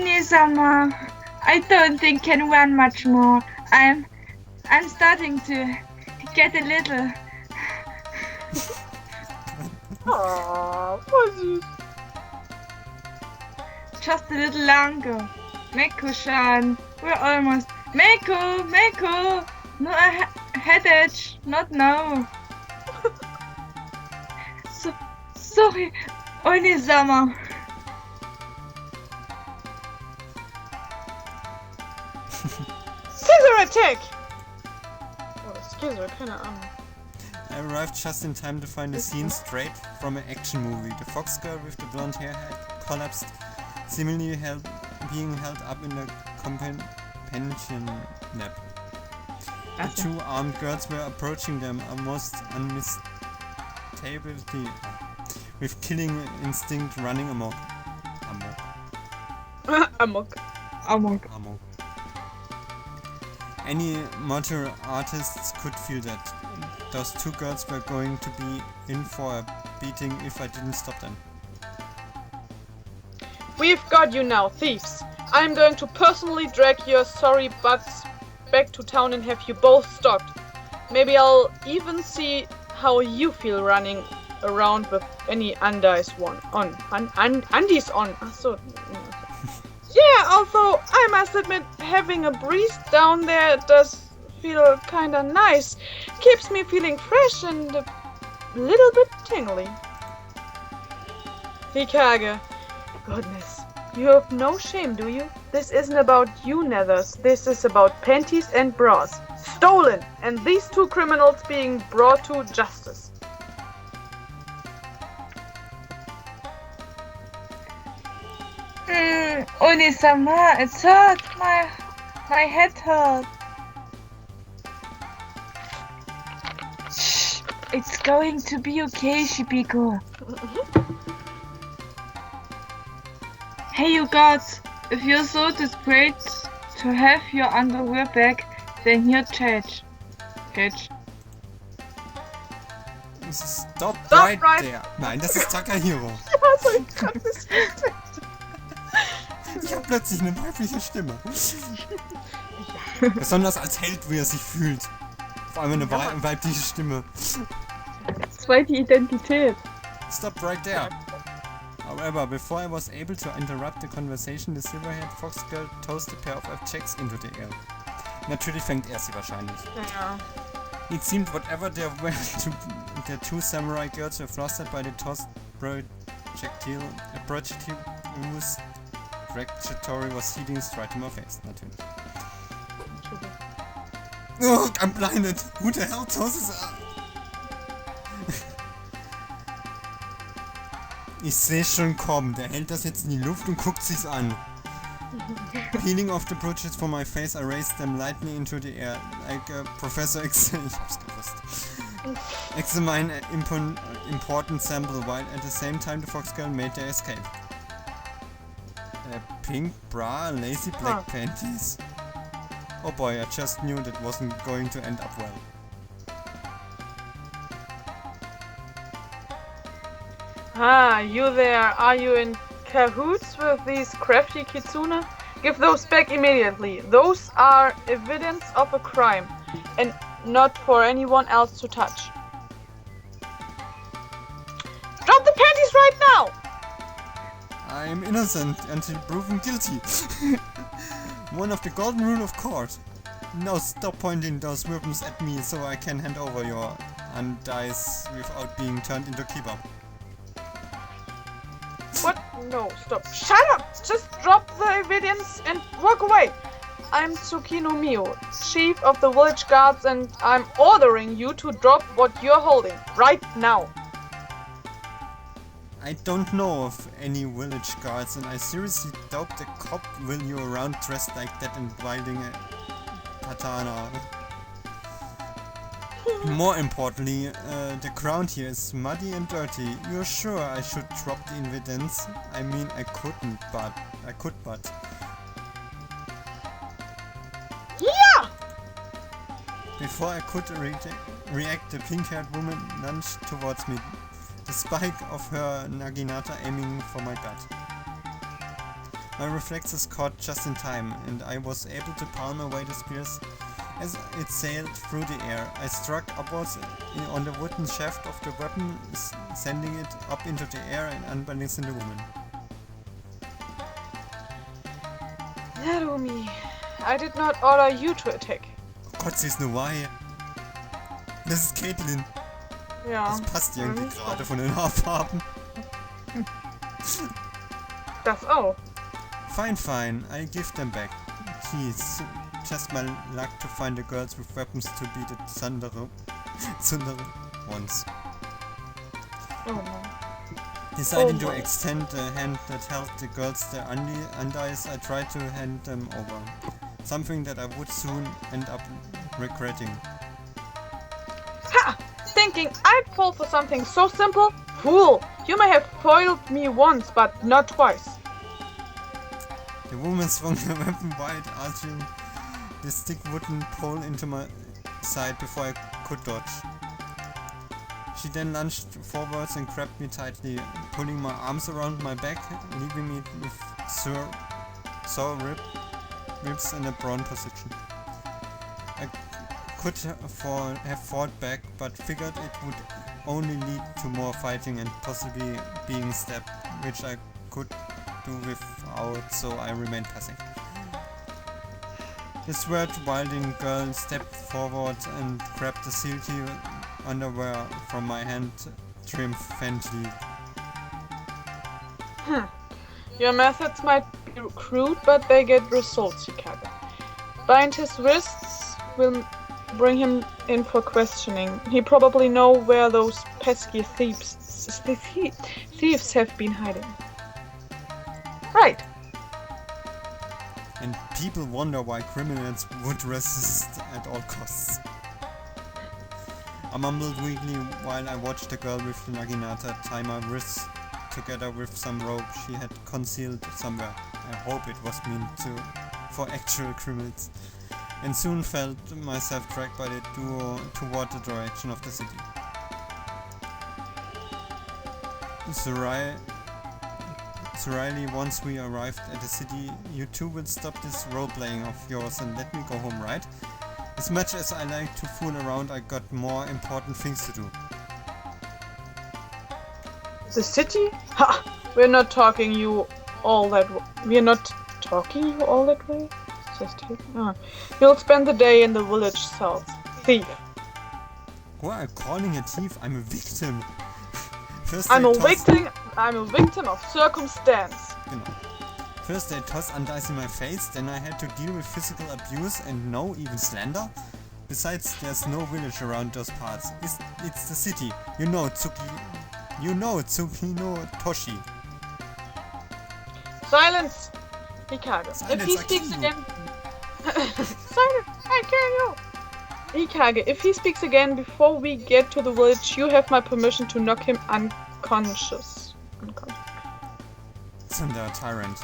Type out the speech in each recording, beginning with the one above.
Oni-sama, I don't think can run much more. I'm starting to get a little. Aww, voll süß. Just a little longer. Meko-chan, we're almost. Meko! No a headache, not now. Sorry, Oni-sama. Scissor attack! Oder Scissor, keine Ahnung. I arrived just in time to find a scene straight from an action movie. The fox girl with the blonde hair had collapsed, seemingly being held up in a companion nap. The two armed girls were approaching them almost unmistakably, with killing instinct running amok. Amok. Any mature artists could feel that. Those two girls were going to be in for a beating if I didn't stop them. We've got you now, thieves. I'm going to personally drag your sorry butts back to town and have you both stopped. Maybe I'll even see how you feel running around with any undies on. Undies on. Achso. Yeah, although I must admit, having a breeze down there does feel kinda nice. Keeps me feeling fresh and a little bit tingly. Hikage. Goodness. You have no shame, do you? This isn't about you, Nethers. This is about panties and bras. Stolen! And these two criminals being brought to justice. Oni-sama, it hurts. My head hurts. Shh, it's going to be okay, Shibiko. Hey, you guys, if you're so desperate to have your underwear back, then here, Catch. Stop right there. Nein, das ist Takahiro. Ja, so ein krankes Ich habe plötzlich eine weibliche Stimme. Besonders als Held, wie er sich fühlt. Vor allem eine weibliche Stimme. Zweite Identität. Stop right there. However, before I was able to interrupt the conversation, the silver-haired fox girl tossed a pair of objects into the air. Natürlich fängt er sie wahrscheinlich. Ja. It seemed whatever there were the two samurai girls were flustered by the tossed projectile. A projectile whose trajectory was heading straight to my face. Natürlich. Oh, I'm blinded. Who the hell tosses Ich seh's schon kommen. Der hält das jetzt in die Luft und guckt sich's an. Peeling off the projects from my face, I raised them lightly into the air, like a Professor X. Ich hab's gewusst. Examine an important sample while at the same time the fox girl made their escape. A pink bra, lacy black panties. Oh boy, I just knew that wasn't going to end up well. Ah, you there. Are you in cahoots with these crafty kitsune? Give those back immediately. Those are evidence of a crime, and not for anyone else to touch. Drop the panties right now! I'm innocent until proven guilty. One of the golden rule of court. Now stop pointing those weapons at me so I can hand over your undies without being turned into kebab. What? No, stop. Shut up! Just drop the evidence and walk away. I'm Tsukino Mio, chief of the village guards, and I'm ordering you to drop what you're holding right now. I don't know of any village guards, and I seriously doubt the cop will you around dressed like that and wielding a katana. More importantly, the ground here is muddy and dirty. You're sure I should drop the evidence? I mean, I could, but... Yeah! Before I could react, the pink-haired woman lunged towards me, the spike of her naginata aiming for my gut. My reflexes caught just in time, and I was able to palm away the spears as it sailed through the air. I struck upwards on the wooden shaft of the weapon, sending it up into the air and unbalancing the woman. Narumi, I did not order you to attack. Oh Gott, sie ist nur Wai. Das ist Caitlin. Ja. Das passt irgendwie gerade von den Haarfarben. Das auch. Fine, I give them back. Jeez, just my luck to find the girls with weapons to be the tsundere ones. Oh man. Deciding Oh to my. extend the hand that held the girls their undies, I tried to hand them over. Something that I would soon end up regretting. Ha! Thinking I'd fall for something so simple? Fool! You may have foiled me once, but not twice. The woman swung the weapon wide, arching the stick wooden pole into my side before I could dodge. She then lunged forwards and grabbed me tightly, pulling my arms around my back, leaving me with sore ribs in a prone position. I could have fought back, but figured it would only lead to more fighting and possibly being stabbed, which I could do without, so I remained passive. The sweat-wielding girl stepped forward and grabbed the silky underwear from my hand triumphantly. Your methods might be crude, but they get results, Hikage. Bind his wrists, will bring him in for questioning. He probably know where those pesky thieves have been hiding. Right. And people wonder why criminals would resist at all costs. I mumbled weakly while I watched the girl with the naginata tie my wrists together with some rope she had concealed somewhere. I hope it was meant for actual criminals. And soon felt myself dragged by the duo toward the direction of the city. Riley, once we arrived at the city, you two will stop this role-playing of yours and let me go home, right? As much as I like to fool around, I got more important things to do. The city? Ha! We're not talking you all that way. Just take. You'll spend the day in the village south. Thief. Who are you calling a thief? I'm a victim. First I'm they a toss- victim of circumstance. Genau. First they toss undies in my face, then I had to deal with physical abuse and no, even slander. Besides, there's no village around those parts. It's the city. You know Tsukino Toshi. Silence! Hikage. Silence, If he I speaks kill you. again... Silence! I kill you! Hikage, if he speaks again before we get to the village, you have my permission to knock him unconscious. Zunder tyrant.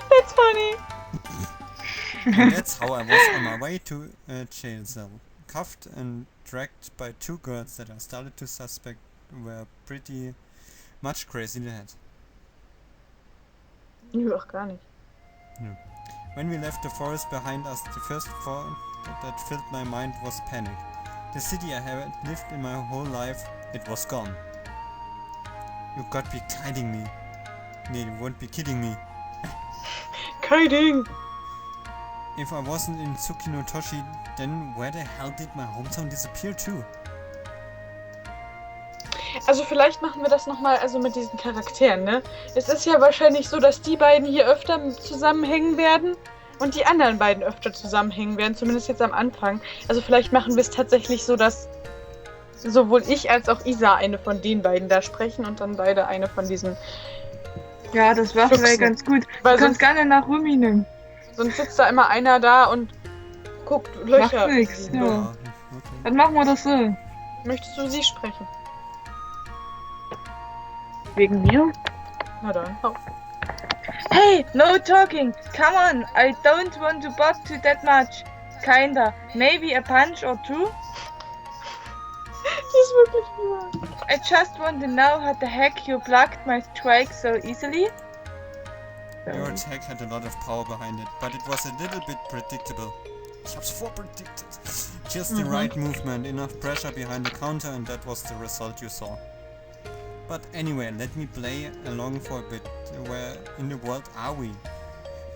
That's funny! And that's how I was on my way to a jail cell. Cuffed and dragged by two girls that I started to suspect were pretty much crazy in the head. Ach, gar nicht. When we left the forest behind us, the first thought that filled my mind was panic. The city I had lived in my whole life, it was gone. You got be kidding me. Nee, you won't be kidding me. Kidding! If I wasn't in Tsukino Toshi, then where the hell did my hometown disappear to? Also vielleicht machen wir das nochmal mit diesen Charakteren, ne? Es ist ja wahrscheinlich so, dass die beiden hier öfter zusammenhängen werden und die anderen beiden öfter zusammenhängen werden, zumindest jetzt am Anfang. Also vielleicht machen wir es tatsächlich so, dass sowohl ich als auch Isa eine von den beiden da sprechen und dann beide eine von diesen... Ja, das wäre vielleicht ganz gut. Weil Du kannst gerne nach Rumi nehmen. Sonst sitzt da immer einer da und guckt Löcher. Macht nix, ja. Okay. Dann machen wir das so. Möchtest du sie sprechen? Wegen mir? Na dann, hau. Hey, no talking. Come on, I don't want to bother you that much. Kinda. Maybe a punch or two? Die ist wirklich nur. I just want to know how the heck you blocked my strike so easily. Your attack had a lot of power behind it, but it was a little bit predictable. Ich hab's vorpredicted. Just the right movement, enough pressure behind the counter, and that was the result you saw. But anyway, let me play along for a bit. Where in the world are we?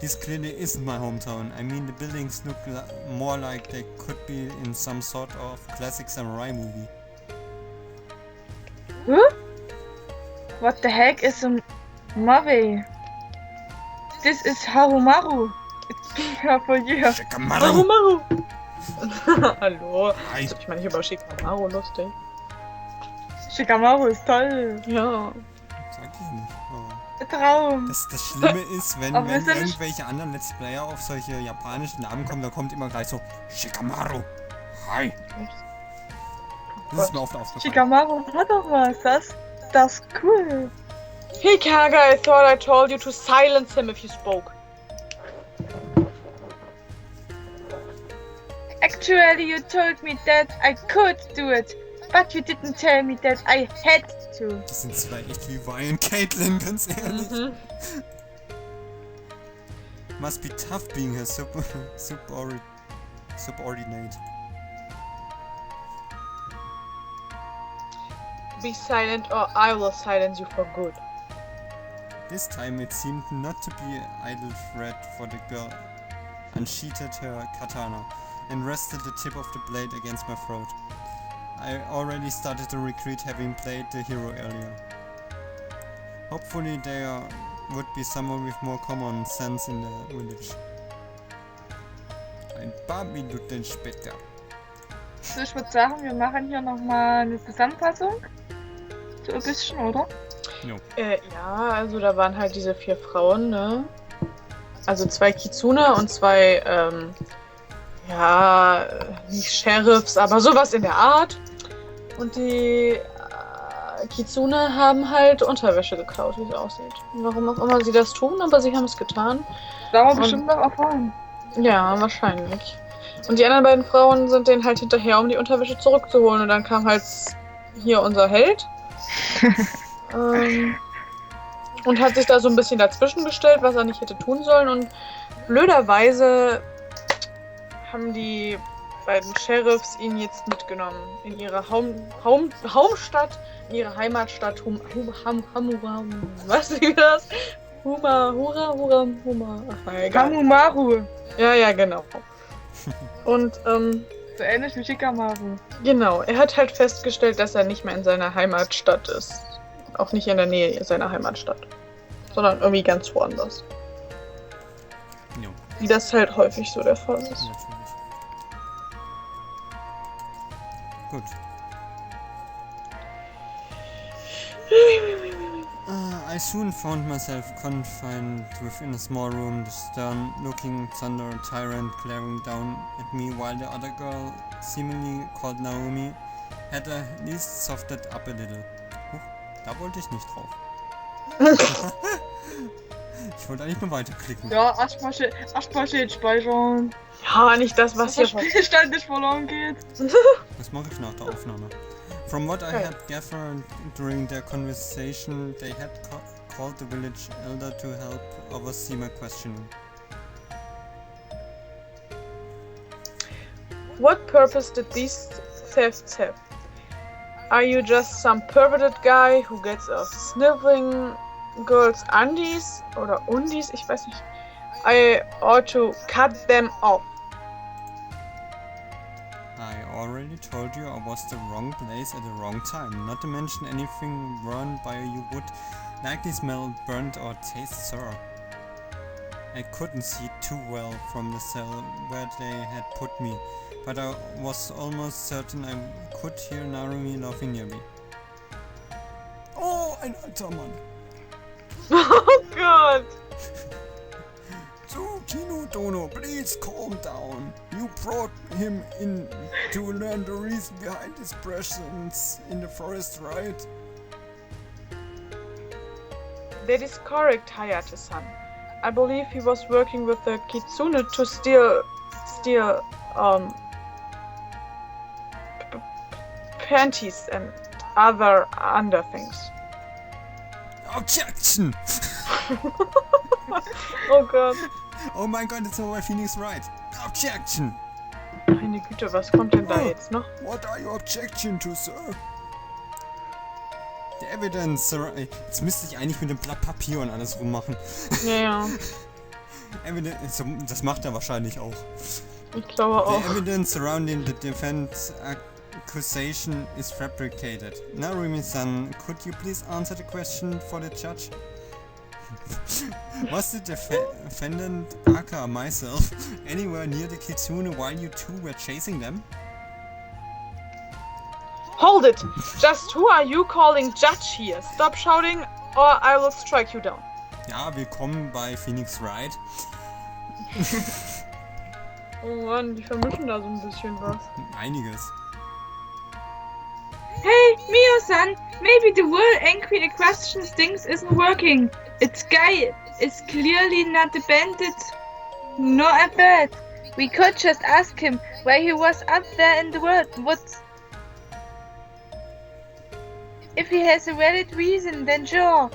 This clearly isn't my hometown. I mean, the buildings look more like they could be in some sort of classic samurai movie. Huh? What the heck is a Mavi? This is Harumaru. It's been here for years. Shikamaru! Maru! Hallo. Hi. Ich meine, ich über Shikamaru lustig. Shikamaru ist toll. Ja. Sag ich nicht. Aber Ein Traum. das Schlimme ist, wenn Aber wir sind- irgendwelche anderen Let's Player auf solche japanischen Namen kommen, da kommt immer gleich so Shikamaru. Hi. Das ist mir oft aufgefallen. Shikamaru hat doch was. Das ist cool. Hey Kaga, I thought I told you to silence him if you spoke. Actually, you told me that I could do it, but you didn't tell me that I had to. Das sind zwei echt wie Vi und Caitlyn, ganz ehrlich. Must be tough being her subordinate. Be silent or I will silence you for good. This time it seemed not to be an idle threat for the girl, unsheathed her katana and rested the tip of the blade against my throat. I already started to regret having played the hero earlier. Hopefully there would be someone with more common sense in the village. Ein paar Minuten später. So, ich würde sagen, wir machen hier nochmal eine Zusammenfassung. So ein bisschen, oder? Ja, also da waren halt diese 4 Frauen, ne? Also 2 Kitsune und 2, nicht Sheriffs, aber sowas in der Art. Und die Kitsune haben halt Unterwäsche geklaut, wie es aussieht. Warum auch immer sie das tun, aber sie haben es getan. Da haben wir bestimmt noch erfahren. Ja, wahrscheinlich. Und die anderen beiden Frauen sind denen halt hinterher, um die Unterwäsche zurückzuholen. Und dann kam halt hier unser Held. Und hat sich da so ein bisschen dazwischen gestellt, was er nicht hätte tun sollen. Und blöderweise haben die beiden Sheriffs ihn jetzt mitgenommen in ihre Hauptstadt, in ihre Heimatstadt was ist das? Huma. Ach, egal. Hamumaru. Ja, genau. Und So ähnlich wie Shikamaru. genau, er hat halt festgestellt, dass er nicht mehr in seiner Heimatstadt ist. Auch nicht in der Nähe seiner Heimatstadt. Sondern irgendwie ganz woanders. Jo, Wie das halt häufig so der Fall ist. natürlich. Gut. I soon found myself confined within a small room, the stern-looking thunder tyrant glaring down at me while the other girl, seemingly called Naomi, had at least softened up a little. Huch, da wollte ich nicht drauf. Ich wollte eigentlich nur weiterklicken. Ja, erstmal Schild speichern. Ja, nicht das, was Dass hier... der Spielstand nicht verloren geht. Das mache ich nach der Aufnahme. From what I had gathered during their conversation, they had called the village elder to help oversee my questioning. What purpose did these thefts have? Are you just some perverted guy who gets off sniffing girls' undies? Oder Undis? Ich weiß nicht. I ought to cut them off. I already told you I was the wrong place at the wrong time. Not to mention anything run by you would likely smell burnt or taste sour. I couldn't see too well from the cell where they had put me, but I was almost certain I could hear Narumi laughing near me. Oh, ein alter Mann! Oh Gott! Tsukino Dono, please calm down. You brought him in to learn the reason behind his presence in the forest, right? That is correct, Hayate-san. I believe he was working with the Kitsune to steal panties and other things. Objection! Oh Gott. Oh my god, it's over Phoenix right. Objection! Meine Güte, was kommt denn da jetzt noch? What are you objection to, sir? The evidence... Jetzt müsste ich eigentlich mit dem Blatt Papier und alles rummachen. Ja. Evidence... Das macht er wahrscheinlich auch. Ich glaube auch. The evidence surrounding the defense accusation is fabricated. Narumi-san, could you please answer the question for the judge? Was the defendant, aka myself, anywhere near the kitsune while you two were chasing them? Hold it! Just who are you calling judge here? Stop shouting or I will strike you down. Ja, willkommen bei Phoenix Wright. Oh Mann, die vermischen da so ein bisschen was. Einiges. Hey, Mio-san, maybe the word angry at questions things isn't working. Its guy is clearly not a bandit, nor a bird. We could just ask him why he was up there in the woods. If he has a valid reason, then sure.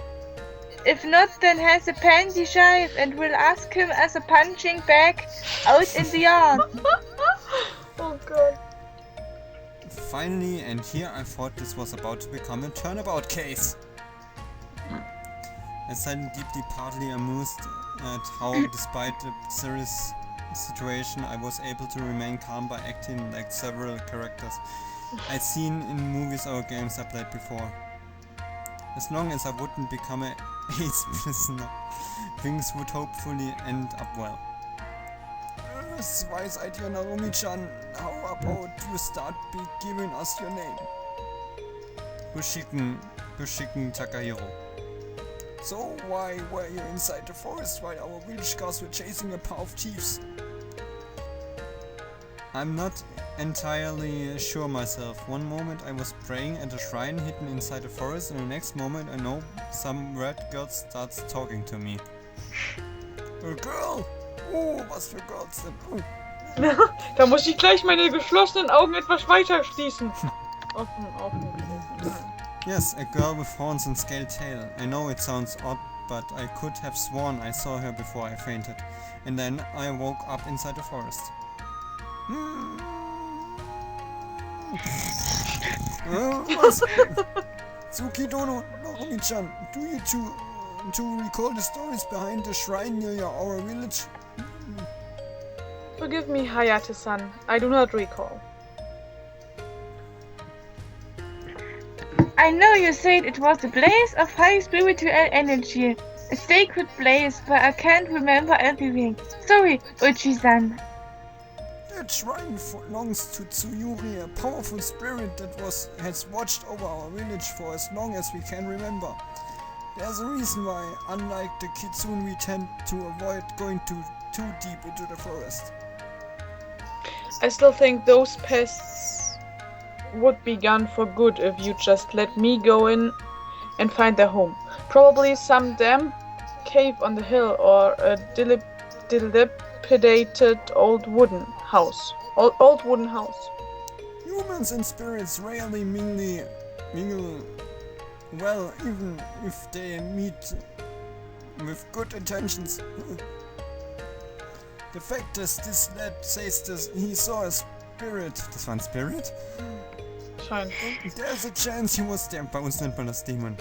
If not, then has a panty shive and we'll ask him as a punching bag out in the yard. Oh God. Finally, and here I thought this was about to become a turnabout case. I sat deeply partly amused at how, despite the serious situation, I was able to remain calm by acting like several characters I'd seen in movies or games I played before. As long as I wouldn't become a AIDS prisoner, things would hopefully end up well. Das weiß ihr, Narumi-chan. How about you start giving us your name? Bushiken Takahiro. So why were you inside the forest while our village guards were chasing a pair of thieves? I'm not entirely sure myself. One moment I was praying at a shrine hidden inside the forest, and the next moment I know some red girl starts talking to me. A girl? Oh, was für Girls denn? Oh. Da muss ich gleich meine geschlossenen Augen etwas weiter schließen. Offen. Yes, a girl with horns and scaled tail. I know it sounds odd, but I could have sworn I saw her before I fainted. And then I woke up inside the forest. Was? Tsukidono Narumi-chan, do you to recall the stories behind the shrine near our village? Forgive me, Hayate-san. I do not recall. I know you said it was a place of high spiritual energy, a sacred place, but I can't remember everything. Sorry, Uchi-san. That shrine belongs to Tsuyuri, a powerful spirit that has watched over our village for as long as we can remember. There's a reason why, unlike the kitsune, we tend to avoid going too deep into the forest. I still think those pests would be gone for good if you just let me go in and find their home. Probably some damp cave on the hill or a dilapidated old wooden house. Old wooden house. Humans and spirits rarely mingle well, even if they meet with good intentions. The fact is, this lad says this, he saw a spirit. Das war ein Spirit? Scheint. There's a chance he was there. Bei uns nennt man das Dämon.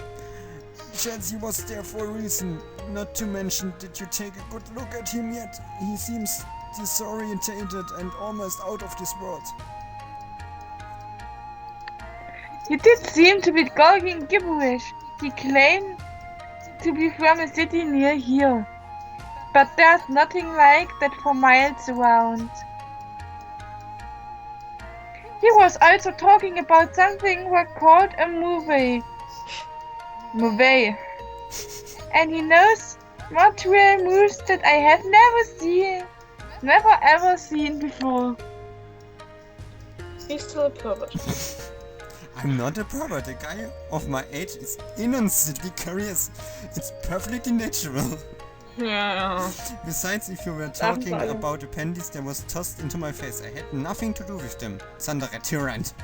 Chance he was there for a reason. Not to mention, did you take a good look at him yet? He seems disorientated and almost out of this world. He did seem to be talking gibberish. He claimed to be from a city near here. But there's nothing like that for miles around. He was also talking about something what called a movie. And he knows mortuary moves that I have never ever seen before. He's still a pervert. I'm not a pervert. A guy of my age is innocently curious. It's perfectly natural. Yeah. Besides, if you were talking about the panties that was tossed into my face, I had nothing to do with them. Sandra Tyrant.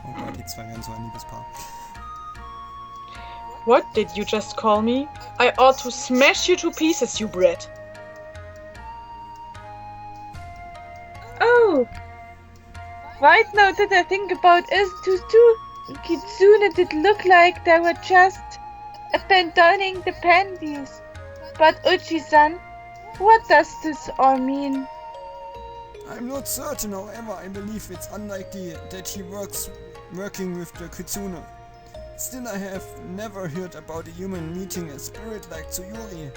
Oh Gott, die zwei wären so ein Liebespaar. What did you just call me? I ought to smash you to pieces, you brat. Oh! Right now that I think about it, to two kitsune did look like they were just abandoning the panties. But Uchi-san, what does this all mean? I'm not certain, however, I believe it's unlikely that he working with the Kitsune. Still, I have never heard about a human meeting a spirit like Tsuyuri.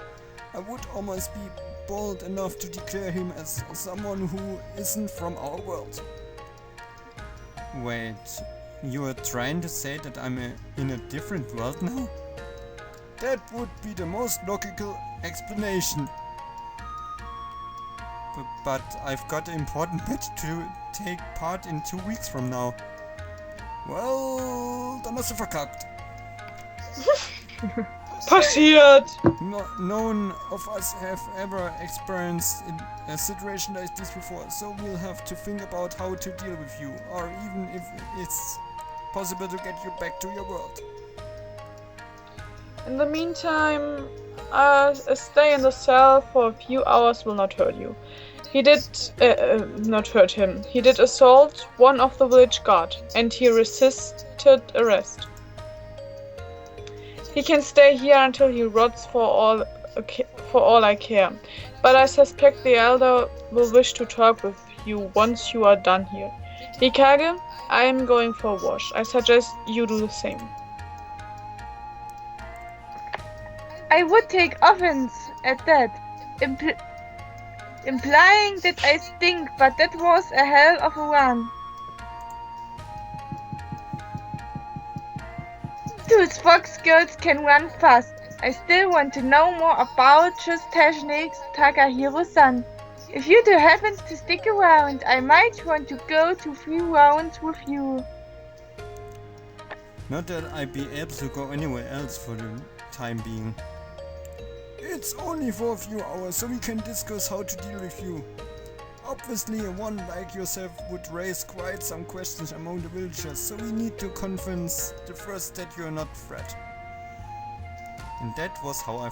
I would almost be bold enough to declare him as someone who isn't from our world. Wait, you are trying to say that I'm in a different world now? That would be the most logical explanation. But I've got an important match to take part in 2 weeks from now. Well, dann hast du verkackt. Passiert! None of us have ever experienced a situation like this before, so we'll have to think about how to deal with you, or even if it's possible to get you back to your world. In the meantime, a stay in the cell for a few hours will not hurt you. He did not hurt him. He did assault one of the village guard, and he resisted arrest. He can stay here until he rots for all I care. But I suspect the elder will wish to talk with you once you are done here. Hikage, I am going for a wash. I suggest you do the same. I would take offense at that, implying that I stink, but that was a hell of a run. Those fox girls can run fast. I still want to know more about just techniques, Takahiro-san. If you do happen to stick around, I might want to go to 3 rounds with you. Not that I'd be able to go anywhere else for the time being. It's only for a few hours, so we can discuss how to deal with you. Obviously, one like yourself would raise quite some questions among the villagers, so we need to convince the first that you're not a threat. And that was how I